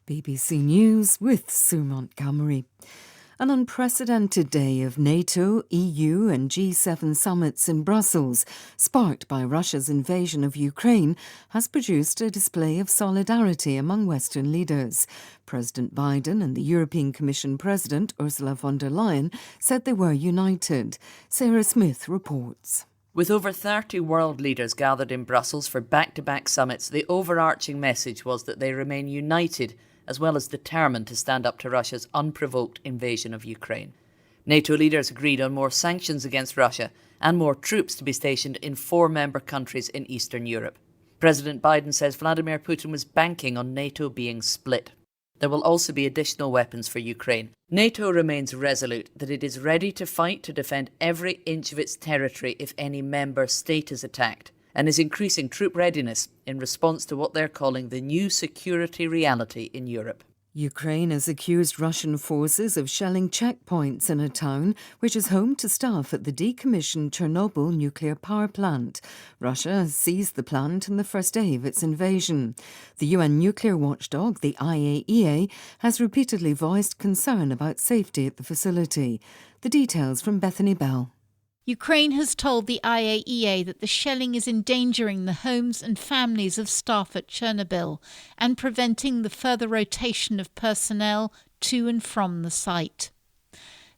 BBC News with Sue Montgomery. An unprecedented day of NATO, EU and G7 summits in Brussels, sparked by Russia's invasion of Ukraine, has produced a display of solidarity among Western leaders. President Biden and the European Commission President Ursula von der Leyen said they were united. Sarah Smith reports. With over 30 world leaders gathered in Brussels for back-to-back summits, the overarching message was that they remain united as well as determined to stand up to Russia's unprovoked invasion of Ukraine. NATO leaders agreed on more sanctions against Russia and more troops to be stationed in 4 member countries in Eastern Europe. President Biden says Vladimir Putin was banking on NATO being split. There will also be additional weapons for Ukraine. NATO remains resolute that it is ready to fight to defend every inch of its territory if any member state is attacked, and is increasing troop readiness in response to what they're calling the new security reality in Europe. Ukraine has accused Russian forces of shelling checkpoints in a town which is home to staff at the decommissioned Chernobyl nuclear power plant. Russia has seized the plant on the first day of its invasion. The UN nuclear watchdog, the IAEA, has repeatedly voiced concern about safety at the facility. The details from Bethany Bell. Ukraine has told the IAEA that the shelling is endangering the homes and families of staff at Chernobyl and preventing the further rotation of personnel to and from the site.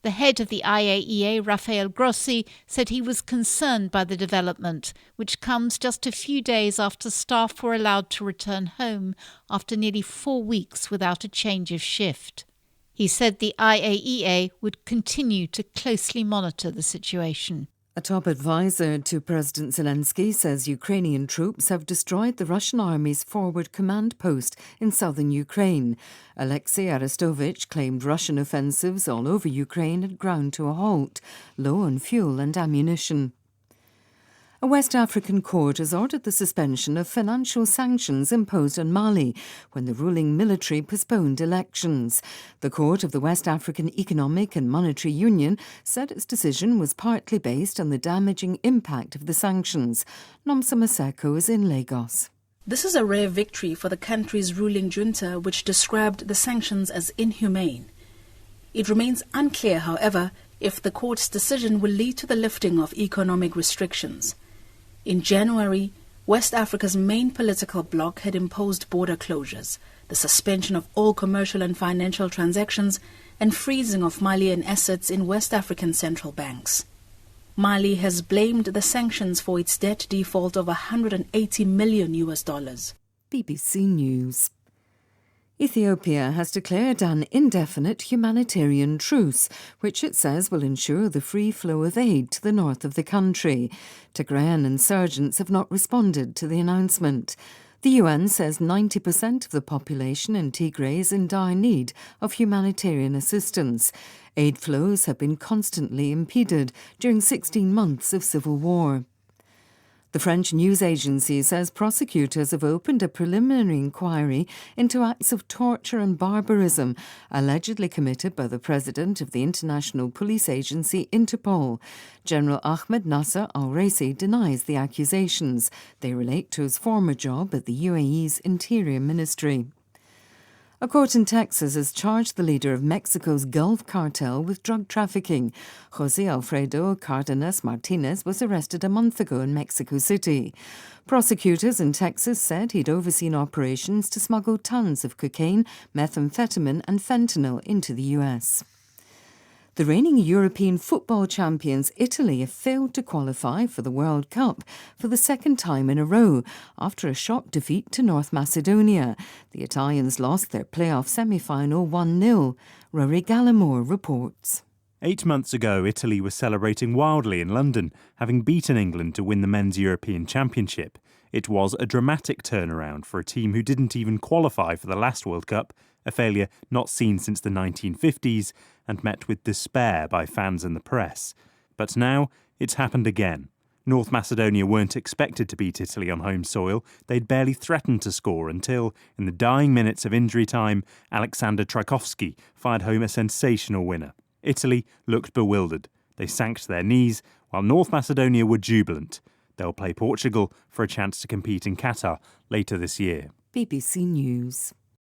The head of the IAEA, Rafael Grossi, said he was concerned by the development, which comes just a few days after staff were allowed to return home after nearly 4 weeks without a change of shift. He said the IAEA would continue to closely monitor the situation. A top advisor to President Zelensky says Ukrainian troops have destroyed the Russian army's forward command post in southern Ukraine. Alexei Arestovich claimed Russian offensives all over Ukraine had ground to a halt, low on fuel and ammunition. A West African court has ordered the suspension of financial sanctions imposed on Mali when the ruling military postponed elections. The Court of the West African Economic and Monetary Union said its decision was partly based on the damaging impact of the sanctions. Nomsa Maseko is in Lagos. This is a rare victory for the country's ruling junta, which described the sanctions as inhumane. It remains unclear, however, if the court's decision will lead to the lifting of economic restrictions. In January, West Africa's main political bloc had imposed border closures, the suspension of all commercial and financial transactions, and freezing of Malian assets in West African central banks. Mali has blamed the sanctions for its debt default of $180 million. BBC News. Ethiopia has declared an indefinite humanitarian truce, which it says will ensure the free flow of aid to the north of the country. Tigrayan insurgents have not responded to the announcement. The UN says 90% of the population in Tigray is in dire need of humanitarian assistance. Aid flows have been constantly impeded during 16 months of civil war. The French news agency says prosecutors have opened a preliminary inquiry into acts of torture and barbarism allegedly committed by the president of the international police agency Interpol. General Ahmed Nasser al-Raisi denies the accusations. They relate to his former job at the UAE's Interior Ministry. A court in Texas has charged the leader of Mexico's Gulf cartel with drug trafficking. José Alfredo Cárdenas Martínez was arrested a month ago in Mexico City. Prosecutors in Texas said he'd overseen operations to smuggle tons of cocaine, methamphetamine and fentanyl into the US. The reigning European football champions Italy have failed to qualify for the World Cup for the second time in a row after a shock defeat to North Macedonia. The Italians lost their playoff semi-final 1-0. Rory Gallimore reports. 8 months ago, Italy was celebrating wildly in London, having beaten England to win the Men's European Championship. It was a dramatic turnaround for a team who didn't even qualify for the last World Cup, a failure not seen since the 1950s and met with despair by fans and the press. But now it's happened again. North Macedonia weren't expected to beat Italy on home soil. They'd barely threatened to score until, in the dying minutes of injury time, Alexander Trajkovski fired home a sensational winner. Italy looked bewildered. They sank to their knees, while North Macedonia were jubilant. They'll play Portugal for a chance to compete in Qatar later this year. BBC News.